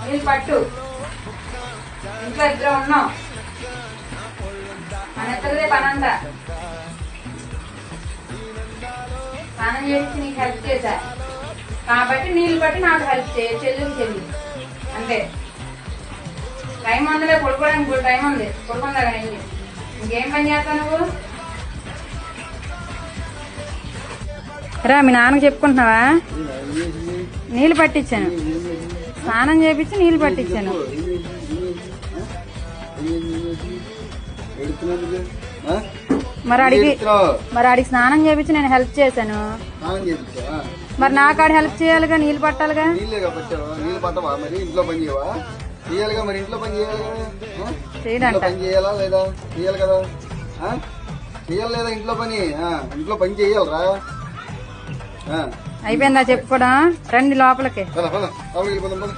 నీళ్ళు పట్టు. ఇంట్లో ఇద్దరు ఉన్నాం, మన ఇద్దరిదే పనంతా. స్నానం చేసి నీకు హెల్ప్ చేశా కాబట్టి నీళ్ళు పట్టి నాకు హెల్ప్ చేయ. చెల్లి అంతే. టైం ఉందిలే, పడుకోవడానికి కూడా టైం ఉంది. పడుకుందా కానీ ఇంకేం పని చేస్తావు నువ్వు? రా, మీ నాన్నకు చెప్పుకుంటున్నావా? నీళ్ళు పట్టించాను, స్నానం చేపించి నీళ్ళు పట్టించాను. మరి అడిగి స్నానం చేపించి నేను హెల్ప్ చేశాను. మరి నాకు ఆడ హెల్ప్ చేయాలిగా, నీళ్ళు పట్టాలిగా. నీళ్ళు పట్టవా? మరి ఇంట్లో పని చేయవా? చేయాలిగా, మరి ఇంట్లో పని చేయడంట. పని చేయాలా లేదా? చేయాలి కదా, చేయాలి లేదా? ఇంట్లో పని చేయాలరా. అయిపోయిందా చెప్పుకోవడం? రండి లోపలికి. వెళ్ళిపోదాం.